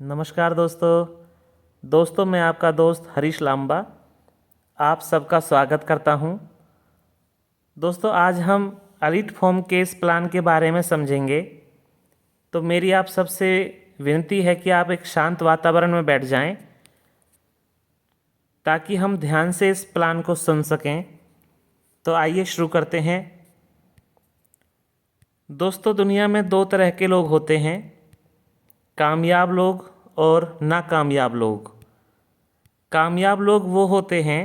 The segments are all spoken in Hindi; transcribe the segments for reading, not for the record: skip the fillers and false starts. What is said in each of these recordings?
नमस्कार दोस्तों मैं आपका दोस्त हरीश लांबा आप सबका स्वागत करता हूं। दोस्तों आज हम एलीट फॉर्म केस प्लान के बारे में समझेंगे। तो मेरी आप सबसे विनती है कि आप एक शांत वातावरण में बैठ जाएं ताकि हम ध्यान से इस प्लान को सुन सकें। तो आइए शुरू करते हैं। दोस्तों दुनिया में दो तरह के लोग होते हैं, कामयाब लोग और नाकामयाब लोग। कामयाब लोग वो होते हैं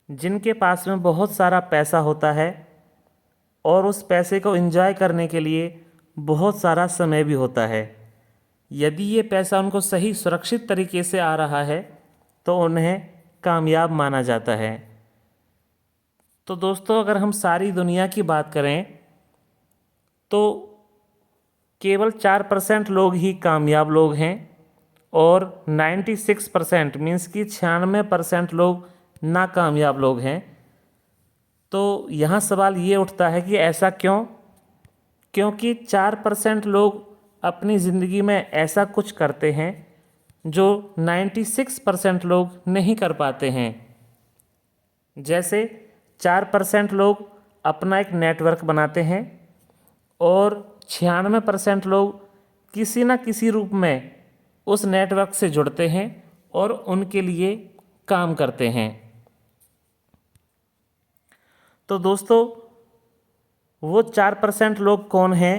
जिनके पास में बहुत सारा पैसा होता है और उस पैसे को एंजॉय करने के लिए बहुत सारा समय भी होता है। यदि ये पैसा उनको सही सुरक्षित तरीके से आ रहा है तो उन्हें कामयाब माना जाता है। तो दोस्तों अगर हम सारी दुनिया की बात करें तो केवल 4% लोग ही कामयाब लोग हैं और 96% मीन्स कि 96% लोग नाकामयाब लोग हैं। तो यहाँ सवाल ये उठता है कि ऐसा क्यों? क्योंकि 4% लोग अपनी ज़िंदगी में ऐसा कुछ करते हैं जो 96% लोग नहीं कर पाते हैं। जैसे 4% लोग अपना एक नेटवर्क बनाते हैं और 96% लोग किसी न किसी रूप में उस नेटवर्क से जुड़ते हैं और उनके लिए काम करते हैं। तो दोस्तों वो 4% लोग कौन हैं?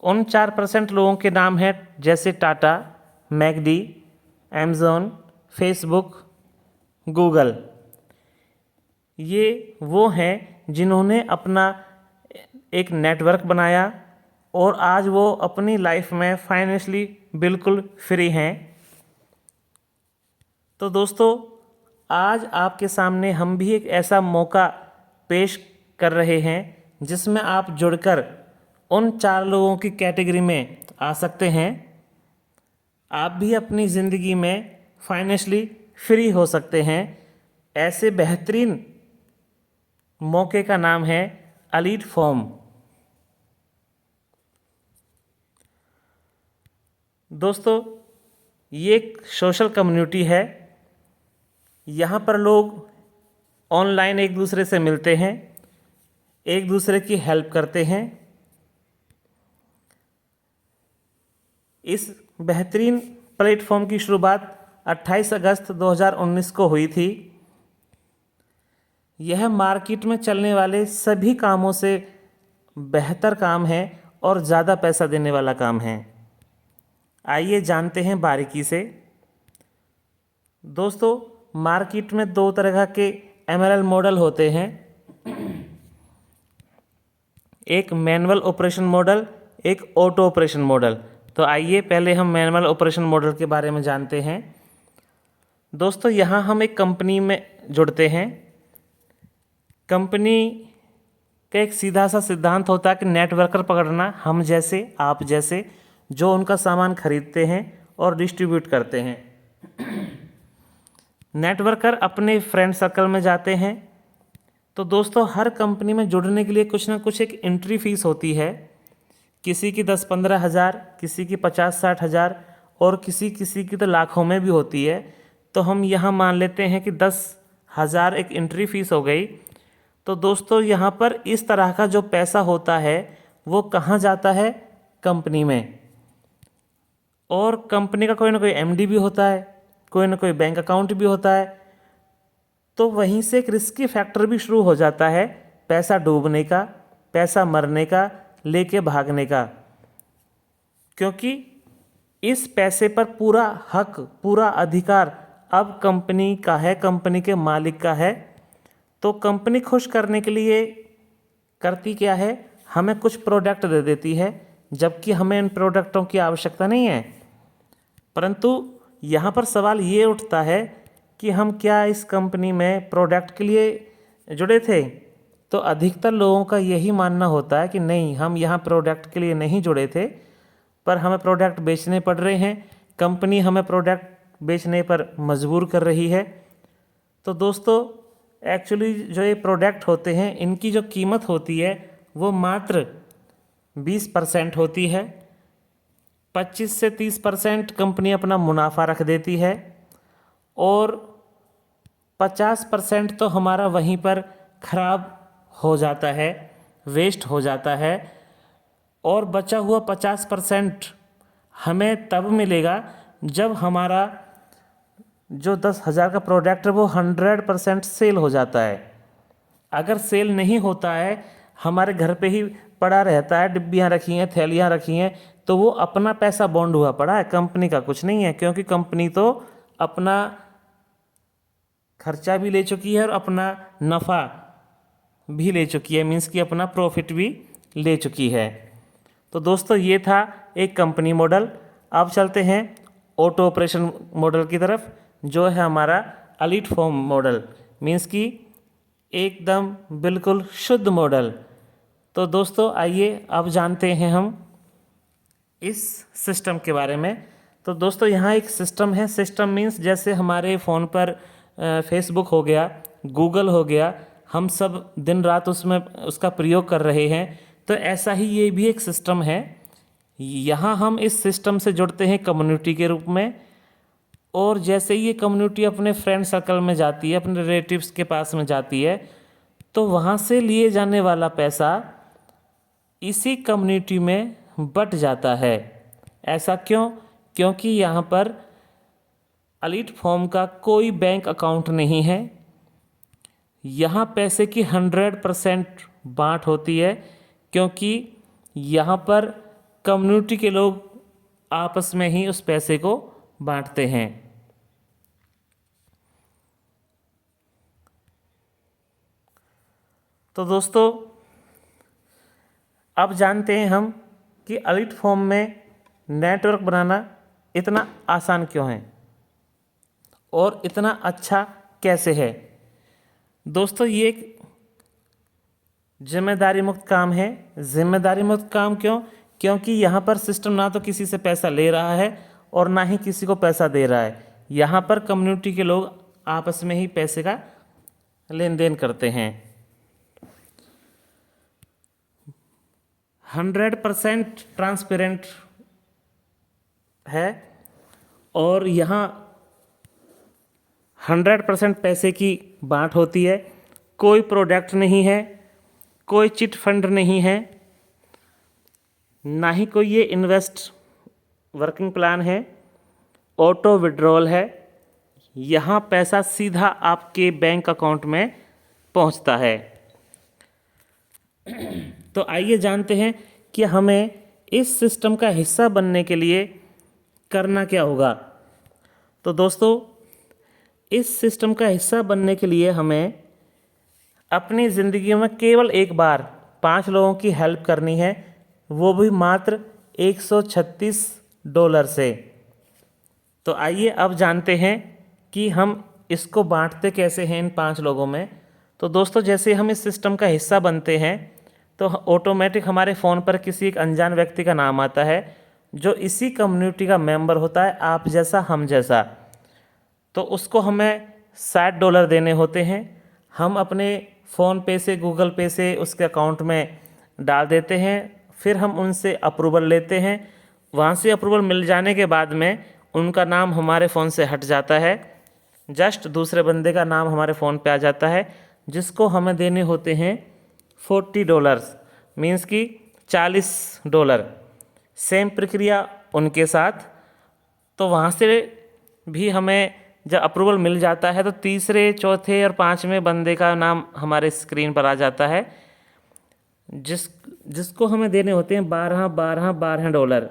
उन 4% लोगों के नाम हैं जैसे Tata, McD, Amazon, Facebook, Google. ये वो हैं जिन्होंने अपना एक नेटवर्क बनाया और आज वो अपनी लाइफ में फाइनेंशियली बिल्कुल फ्री हैं। तो दोस्तों आज आपके सामने हम भी एक ऐसा मौका पेश कर रहे हैं जिसमें आप जुड़कर उन 4 लोगों की कैटेगरी में आ सकते हैं। आप भी अपनी ज़िंदगी में फाइनेंशियली फ्री हो सकते हैं। ऐसे बेहतरीन मौके का नाम है एलीट फॉर्म। दोस्तों ये एक सोशल कम्युनिटी है। यहाँ पर लोग ऑनलाइन एक दूसरे से मिलते हैं, एक दूसरे की हेल्प करते हैं। इस बेहतरीन प्लेटफॉर्म की शुरुआत 28 अगस्त 2019 को हुई थी। यह मार्केट में चलने वाले सभी कामों से बेहतर काम है और ज़्यादा पैसा देने वाला काम है। आइए जानते हैं बारीकी से। दोस्तों मार्केट में 2 तरह के MLL मॉडल होते हैं, एक मैनुअल ऑपरेशन मॉडल, एक ऑटो ऑपरेशन मॉडल। तो आइए पहले हम मैनुअल ऑपरेशन मॉडल के बारे में जानते हैं। दोस्तों यहाँ हम एक कंपनी में जुड़ते हैं। कंपनी का एक सीधा सा सिद्धांत होता है कि नेटवर्कर पकड़ना, हम जैसे आप जैसे जो उनका सामान खरीदते हैं और डिस्ट्रीब्यूट करते हैं। नेटवर्कर अपने फ्रेंड सर्कल में जाते हैं। तो दोस्तों हर कंपनी में जुड़ने के लिए कुछ ना कुछ एक एंट्री फीस होती है। किसी की 10-15 हज़ार, किसी की 50-60 हज़ार और किसी की तो लाखों में भी होती है। तो हम यहाँ मान लेते हैं कि 10,000 एक एंट्री फीस हो गई। तो दोस्तों यहाँ पर इस तरह का जो पैसा होता है वो कहाँ जाता है? कंपनी में। और कंपनी का कोई ना कोई MD भी होता है, कोई ना कोई बैंक अकाउंट भी होता है। तो वहीं से एक रिस्की फैक्टर भी शुरू हो जाता है, पैसा डूबने का, पैसा मरने का, लेके भागने का। क्योंकि इस पैसे पर पूरा हक, पूरा अधिकार अब कंपनी का है, कंपनी के मालिक का है। तो कंपनी खुश करने के लिए करती क्या है? हमें कुछ प्रोडक्ट दे देती है, जबकि हमें इन प्रोडक्टों की आवश्यकता नहीं है। परंतु यहाँ पर सवाल ये उठता है कि हम क्या इस कंपनी में प्रोडक्ट के लिए जुड़े थे? तो अधिकतर लोगों का यही मानना होता है कि नहीं, हम यहाँ प्रोडक्ट के लिए नहीं जुड़े थे, पर हमें प्रोडक्ट बेचने पड़ रहे हैं, कंपनी हमें प्रोडक्ट बेचने पर मजबूर कर रही है। तो दोस्तों एक्चुअली जो ये प्रोडक्ट होते हैं इनकी जो कीमत होती है वो मात्र 20% होती है। 25 से 30% कंपनी अपना मुनाफा रख देती है और 50% तो हमारा वहीं पर खराब हो जाता है, वेस्ट हो जाता है। और बचा हुआ 50% हमें तब मिलेगा जब हमारा जो 10,000 का प्रोडक्ट है वो 100% सेल हो जाता है। अगर सेल नहीं होता है, हमारे घर पे ही पड़ा रहता है, डिब्बियाँ रखी हैं, थैलियाँ रखी हैं, तो वो अपना पैसा बॉन्ड हुआ पड़ा है, कंपनी का कुछ नहीं है। क्योंकि कंपनी तो अपना खर्चा भी ले चुकी है और अपना नफ़ा भी ले चुकी है, मीन्स कि अपना प्रॉफिट भी ले चुकी है। तो दोस्तों ये था एक कंपनी मॉडल। अब चलते हैं ऑटो ऑपरेशन मॉडल की तरफ, जो है हमारा एलीट फॉर्म मॉडल, मीन्स कि एकदम बिल्कुल शुद्ध मॉडल। तो दोस्तों आइए अब जानते हैं हम इस सिस्टम के बारे में। तो दोस्तों यहाँ एक सिस्टम है। सिस्टम मीन्स जैसे हमारे फ़ोन पर फेसबुक हो गया, गूगल हो गया, हम सब दिन रात उसमें उसका प्रयोग कर रहे हैं, तो ऐसा ही ये भी एक सिस्टम है। यहाँ हम इस सिस्टम से जुड़ते हैं कम्युनिटी के रूप में, और जैसे ही ये कम्युनिटी अपने फ्रेंड सर्कल में जाती है, अपने रिलेटिव्स के पास में जाती है, तो वहाँ से लिए जाने वाला पैसा इसी कम्युनिटी में बट जाता है। ऐसा क्यों? क्योंकि यहाँ पर एलीट फॉर्म का कोई बैंक अकाउंट नहीं है। यहाँ पैसे की 100% बाँट होती है, क्योंकि यहाँ पर कम्युनिटी के लोग आपस में ही उस पैसे को बांटते हैं। तो दोस्तों अब जानते हैं हम कि एलीट फॉर्म में नेटवर्क बनाना इतना आसान क्यों है और इतना अच्छा कैसे है। दोस्तों ये एक जिम्मेदारी मुक्त काम है। जिम्मेदारी मुक्त काम क्यों? क्योंकि यहाँ पर सिस्टम ना तो किसी से पैसा ले रहा है और ना ही किसी को पैसा दे रहा है। यहाँ पर कम्युनिटी के लोग आपस में ही पैसे का लेन देन करते हैं। 100% ट्रांसपेरेंट है और यहाँ 100% पैसे की बाँट होती है। कोई प्रोडक्ट नहीं है, कोई चिट फंड नहीं है, ना ही कोई ये इन्वेस्ट वर्किंग प्लान है। ऑटो विड्रॉल है, यहाँ पैसा सीधा आपके बैंक अकाउंट में पहुँचता है। तो आइए जानते हैं कि हमें इस सिस्टम का हिस्सा बनने के लिए करना क्या होगा। तो दोस्तों इस सिस्टम का हिस्सा बनने के लिए हमें अपनी ज़िंदगी में केवल एक बार 5 लोगों की हेल्प करनी है, वो भी मात्र $136 से। तो आइए अब जानते हैं कि हम इसको बांटते कैसे हैं इन 5 लोगों में। तो दोस्तों जैसे हम इस सिस्टम का हिस्सा बनते हैं तो ऑटोमेटिक हमारे फ़ोन पर किसी एक अनजान व्यक्ति का नाम आता है जो इसी कम्युनिटी का मेंबर होता है, आप जैसा हम जैसा। तो उसको हमें $60 देने होते हैं। हम अपने फ़ोन पे से, गूगल पे से उसके अकाउंट में डाल देते हैं। फिर हम उनसे अप्रूवल लेते हैं। वहाँ से अप्रूवल मिल जाने के बाद में उनका नाम हमारे फ़ोन से हट जाता है, जस्ट दूसरे बंदे का नाम हमारे फ़ोन पे आ जाता है, जिसको हमें देने होते हैं $40, मीन्स कि $40। सेम प्रक्रिया उनके साथ। तो वहाँ से भी हमें जब अप्रूवल मिल जाता है तो तीसरे, चौथे और 5वें बंदे का नाम हमारे स्क्रीन पर आ जाता है, जिसको हमें देने होते हैं $12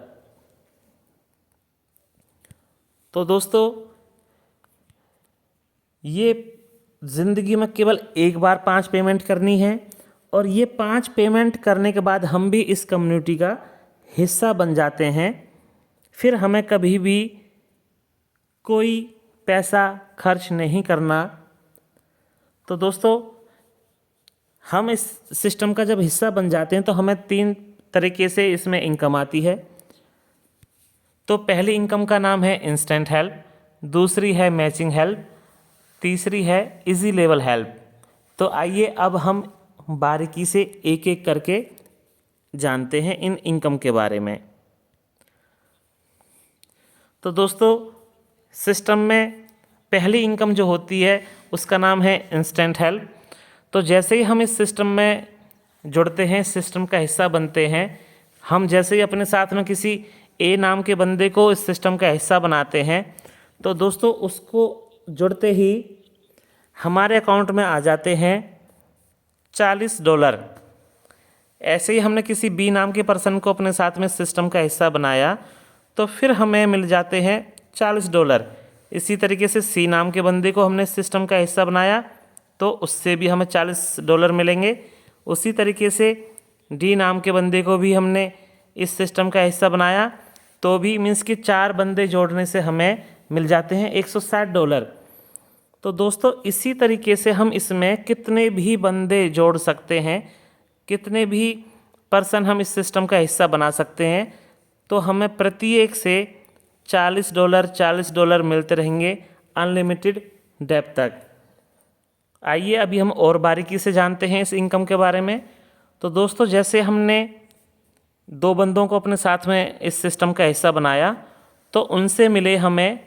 तो दोस्तों ये ज़िंदगी में केवल एक बार 5 पेमेंट करनी है, और ये 5 पेमेंट करने के बाद हम भी इस कम्युनिटी का हिस्सा बन जाते हैं। फिर हमें कभी भी कोई पैसा खर्च नहीं करना। तो दोस्तों हम इस सिस्टम का जब हिस्सा बन जाते हैं तो हमें 3 तरीके से इसमें इनकम आती है। तो पहली इनकम का नाम है इंस्टेंट हेल्प, दूसरी है मैचिंग हेल्प, तीसरी है इजी लेवल हेल्प। तो आइए अब हम बारीकी से एक एक करके जानते हैं इन इनकम के बारे में। तो दोस्तों सिस्टम में पहली इनकम जो होती है उसका नाम है इंस्टेंट हेल्प। तो जैसे ही हम इस सिस्टम में जुड़ते हैं, सिस्टम का हिस्सा बनते हैं, हम जैसे ही अपने साथ में किसी ए नाम के बंदे को इस सिस्टम का हिस्सा बनाते हैं, तो दोस्तों उसको जुड़ते ही हमारे अकाउंट में आ जाते हैं $40। ऐसे ही हमने किसी बी नाम के पर्सन को अपने साथ में सिस्टम का हिस्सा बनाया तो फिर हमें मिल जाते हैं $40। इसी तरीके से सी नाम के बंदे को हमने सिस्टम का हिस्सा बनाया तो उससे भी हमें $40 मिलेंगे। उसी तरीके से डी नाम के बंदे को भी हमने इस सिस्टम का हिस्सा बनाया तो भी मीन्स कि 4 बंदे जोड़ने से हमें मिल जाते हैं $160। तो दोस्तों इसी तरीके से हम इसमें कितने भी बंदे जोड़ सकते हैं, कितने भी पर्सन हम इस सिस्टम का हिस्सा बना सकते हैं, तो हमें प्रत्येक से $40 मिलते रहेंगे अनलिमिटेड डेप्थ तक। आइए अभी हम और बारीकी से जानते हैं इस इनकम के बारे में। तो दोस्तों जैसे हमने 2 बंदों को अपने साथ में इस सिस्टम का हिस्सा बनाया तो उनसे मिले हमें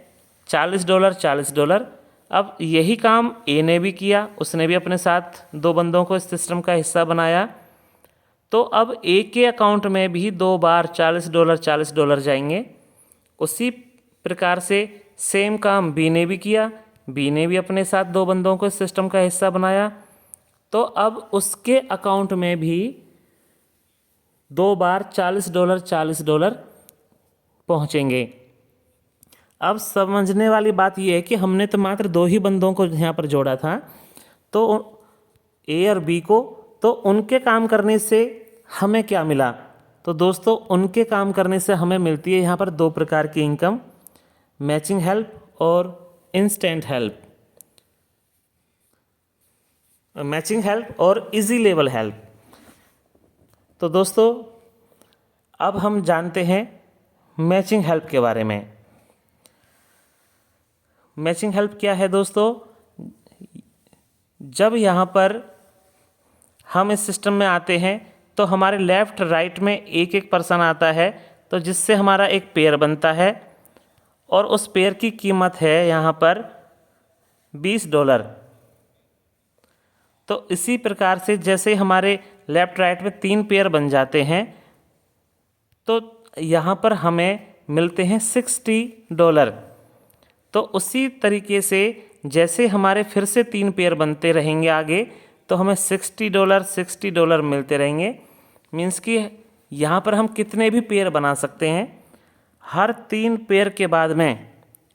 $40। अब यही काम ए ने भी किया, उसने भी अपने साथ 2 बंदों को इस सिस्टम का हिस्सा बनाया। तो अब ए के अकाउंट में भी 2 बार $40 जाएंगे। उसी प्रकार से सेम काम बी ने भी किया, बी ने भी अपने साथ 2 बंदों को इस सिस्टम का हिस्सा बनाया तो अब उसके अकाउंट में भी 2 बार $40 पहुँचेंगे। अब समझने वाली बात यह है कि हमने तो मात्र 2 ही बंदों को यहाँ पर जोड़ा था, तो ए और बी को, तो उनके काम करने से हमें क्या मिला? तो दोस्तों उनके काम करने से हमें मिलती है यहाँ पर 2 प्रकार की इनकम, मैचिंग हेल्प और इंस्टेंट हेल्प। मैचिंग हेल्प और इजी लेवल हेल्प। तो दोस्तों अब हम जानते हैं मैचिंग हेल्प के बारे में। मैचिंग हेल्प क्या है दोस्तों? जब यहाँ पर हम इस सिस्टम में आते हैं तो हमारे लेफ़्ट राइट में एक एक पर्सन आता है, तो जिससे हमारा एक पेयर बनता है और उस पेयर की कीमत है यहाँ पर $20। तो इसी प्रकार से जैसे हमारे लेफ़्ट राइट में 3 पेयर बन जाते हैं तो यहाँ पर हमें मिलते हैं $60। तो उसी तरीके से जैसे हमारे फिर से 3 पेयर बनते रहेंगे आगे तो हमें $60 मिलते रहेंगे। मीन्स कि यहाँ पर हम कितने भी पेयर बना सकते हैं, हर 3 पेयर के बाद में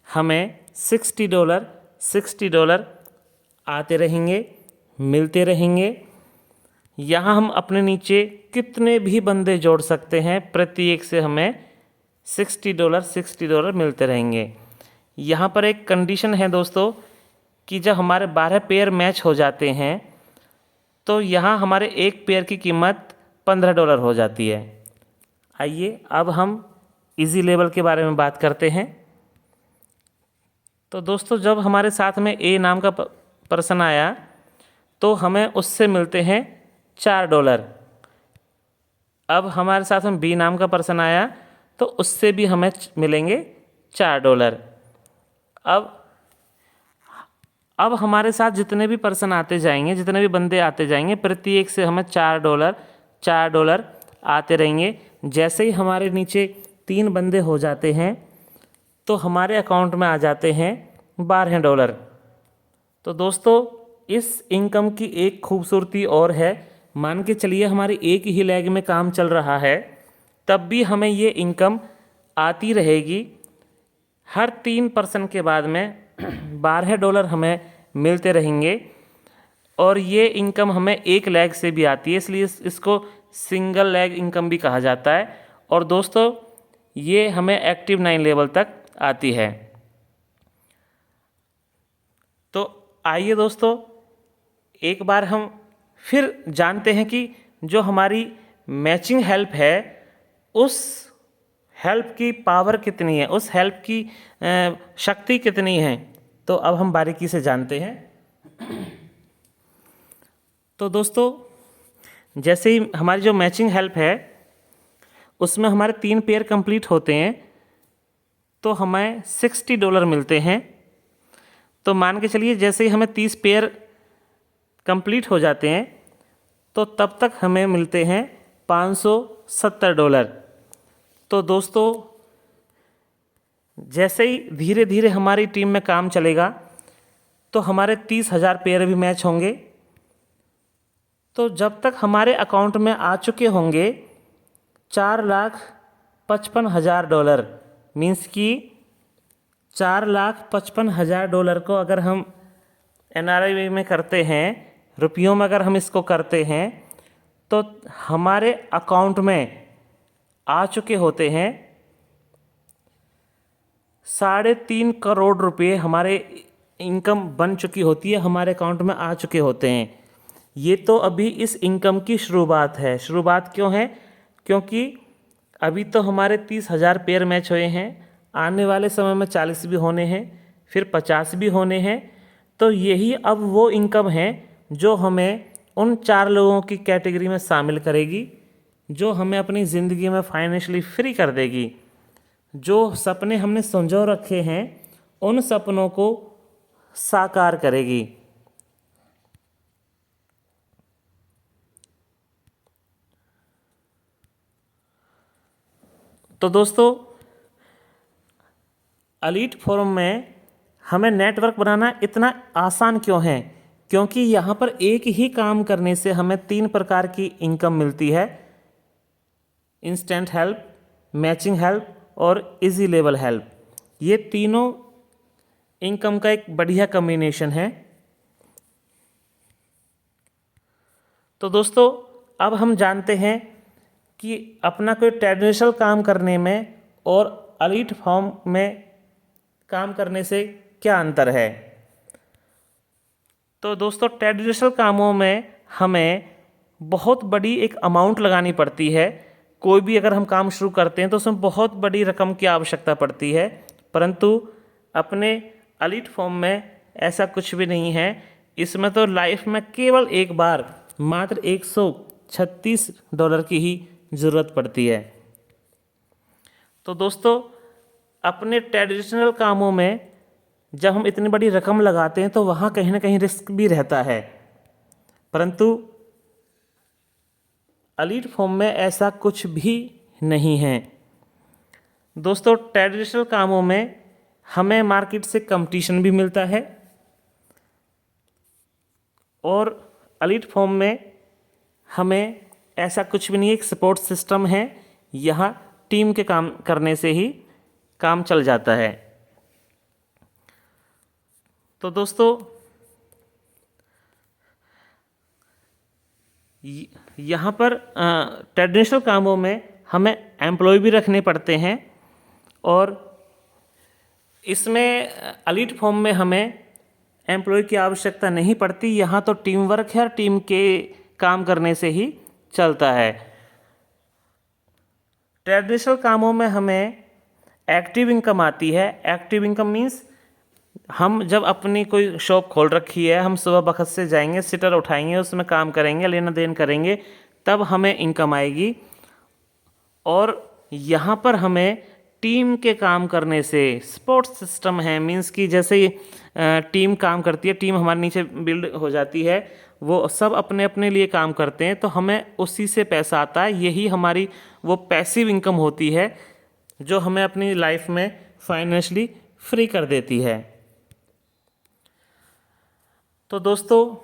हमें $60 आते रहेंगे, मिलते रहेंगे। यहाँ हम अपने नीचे कितने भी बंदे जोड़ सकते हैं, प्रत्येक से हमें $60 मिलते रहेंगे। यहाँ पर एक कंडीशन है दोस्तों कि जब हमारे 12 पेयर मैच हो जाते हैं तो यहाँ हमारे एक पेयर की कीमत $15 हो जाती है। आइए अब हम इजी लेवल के बारे में बात करते हैं। तो दोस्तों जब हमारे साथ में ए नाम का पर्सन आया तो हमें उससे मिलते हैं $4। अब हमारे साथ में बी नाम का पर्सन आया तो उससे भी हमें मिलेंगे $4। अब हमारे साथ जितने भी पर्सन आते जाएंगे, जितने भी बंदे आते जाएंगे, प्रत्येक से हमें $4 आते रहेंगे। जैसे ही हमारे नीचे 3 बंदे हो जाते हैं तो हमारे अकाउंट में आ जाते हैं $12। तो दोस्तों इस इनकम की एक खूबसूरती और है, मान के चलिए हमारी एक ही लेग में काम चल रहा है तब भी हमें ये इनकम आती रहेगी। हर 3 पर्सन के बाद में $12 हमें मिलते रहेंगे और ये इनकम हमें एक लेग से भी आती है, इसलिए इसको सिंगल लेग इनकम भी कहा जाता है। और दोस्तों ये हमें एक्टिव 9 लेवल तक आती है। तो आइए दोस्तों एक बार हम फिर जानते हैं कि जो हमारी मैचिंग हेल्प है उस हेल्प की पावर कितनी है, उस हेल्प की शक्ति कितनी है। तो अब हम बारीकी से जानते हैं। तो दोस्तों जैसे ही हमारी जो मैचिंग हेल्प है उसमें हमारे 3 पेयर कंप्लीट होते हैं तो हमें $60 मिलते हैं। तो मान के चलिए जैसे ही हमें 30 पेयर कंप्लीट हो जाते हैं तो तब तक हमें मिलते हैं $570। तो दोस्तों जैसे ही धीरे धीरे हमारी टीम में काम चलेगा तो हमारे 30,000 पेयर भी मैच होंगे। तो जब तक हमारे अकाउंट में आ चुके होंगे $4,55,000, मीन्स कि $4,55,000 को अगर हम NRI में करते हैं, रुपयों में अगर हम इसको करते हैं, तो हमारे अकाउंट में आ चुके होते हैं 3.5 करोड़ रुपये। हमारे इनकम बन चुकी होती है, हमारे अकाउंट में आ चुके होते हैं। ये तो अभी इस इनकम की शुरुआत है। शुरुआत क्यों है? क्योंकि अभी तो हमारे 30,000 पेयर मैच हुए हैं, आने वाले समय में 40 भी होने हैं, फिर 50 भी होने हैं। तो यही अब वो इनकम है जो हमें उन 4 लोगों की कैटेगरी में शामिल करेगी, जो हमें अपनी ज़िंदगी में फाइनेंशियली फ्री कर देगी। जो सपने हमने संजो रखे हैं उन सपनों को साकार करेगी। तो दोस्तों एलीट फोरम में हमें नेटवर्क बनाना इतना आसान क्यों है? क्योंकि यहाँ पर एक ही काम करने से हमें 3 प्रकार की इनकम मिलती है: इंस्टेंट हेल्प, मैचिंग हेल्प और इजी लेवल हेल्प। ये तीनों इनकम का एक बढ़िया कॉम्बिनेशन है। तो दोस्तों अब हम जानते हैं कि अपना कोई ट्रेडिशनल काम करने में और एलीट फॉर्म में काम करने से क्या अंतर है। तो दोस्तों ट्रेडिशनल कामों में हमें बहुत बड़ी एक अमाउंट लगानी पड़ती है। कोई भी अगर हम काम शुरू करते हैं तो उसमें बहुत बड़ी रकम की आवश्यकता पड़ती है, परंतु अपने एलीट फॉर्म में ऐसा कुछ भी नहीं है। इसमें तो लाइफ में केवल एक बार मात्र $136 की ही ज़रूरत पड़ती है। तो दोस्तों अपने ट्रेडिशनल कामों में जब हम इतनी बड़ी रकम लगाते हैं तो वहाँ कहीं ना कहीं रिस्क भी रहता है, परंतु एलीट फॉर्म में ऐसा कुछ भी नहीं है। दोस्तों ट्रेडिशनल कामों में हमें मार्केट से कंपटीशन भी मिलता है और एलीट फॉर्म में हमें ऐसा कुछ भी नहीं है। एक सपोर्ट सिस्टम है, यहाँ टीम के काम करने से ही काम चल जाता है। तो दोस्तों यहाँ पर ट्रेडिशनल कामों में हमें एम्प्लॉय भी रखने पड़ते हैं और इसमें एलीट फॉर्म में हमें एम्प्लॉय की आवश्यकता नहीं पड़ती। यहाँ तो टीम वर्क है, टीम के काम करने से ही चलता है। ट्रेडिशनल कामों में हमें एक्टिव इनकम आती है। एक्टिव इनकम मीन्स हम जब अपनी कोई शॉप खोल रखी है, हम सुबह वक्त से जाएंगे, सिटर उठाएंगे, उसमें काम करेंगे, लेना देन करेंगे, तब हमें इनकम आएगी। और यहाँ पर हमें टीम के काम करने से सपोर्ट सिस्टम है, मीन्स कि जैसे टीम काम करती है, टीम हमारे नीचे बिल्ड हो जाती है, वो सब अपने अपने लिए काम करते हैं, तो हमें उसी से पैसा आता है। यही हमारी वो पैसिव इनकम होती है जो हमें अपनी लाइफ में फाइनेंशियली फ्री कर देती है। तो दोस्तों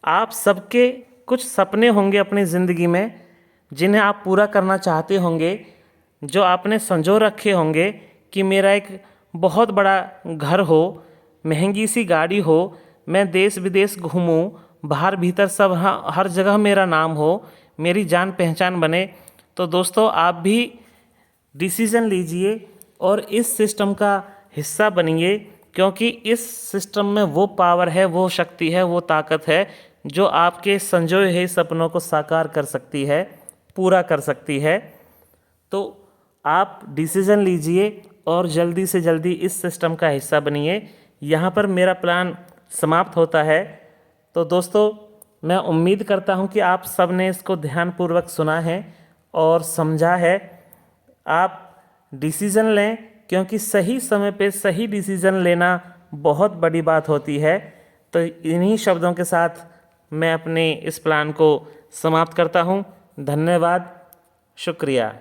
आप सबके कुछ सपने होंगे अपनी ज़िंदगी में जिन्हें आप पूरा करना चाहते होंगे, जो आपने संजो रखे होंगे कि मेरा एक बहुत बड़ा घर हो, महंगी सी गाड़ी हो, मैं देश विदेश घूमूं, बाहर भीतर सब हर जगह मेरा नाम हो, मेरी जान पहचान बने। तो दोस्तों आप भी डिसीज़न लीजिए और इस सिस्टम का हिस्सा बनिए, क्योंकि इस सिस्टम में वो पावर है, वो शक्ति है, वो ताकत है जो आपके संजोए हुए सपनों को साकार कर सकती है, पूरा कर सकती है। तो आप डिसीज़न लीजिए और जल्दी से जल्दी इस सिस्टम का हिस्सा बनिए। यहाँ पर मेरा प्लान समाप्त होता है। तो दोस्तों मैं उम्मीद करता हूँ कि आप सब ने इसको ध्यानपूर्वक सुना है और समझा है। आप डिसीज़न लें, क्योंकि सही समय पे सही डिसीज़न लेना बहुत बड़ी बात होती है। तो इन्हीं शब्दों के साथ मैं अपने इस प्लान को समाप्त करता हूँ। धन्यवाद, शुक्रिया।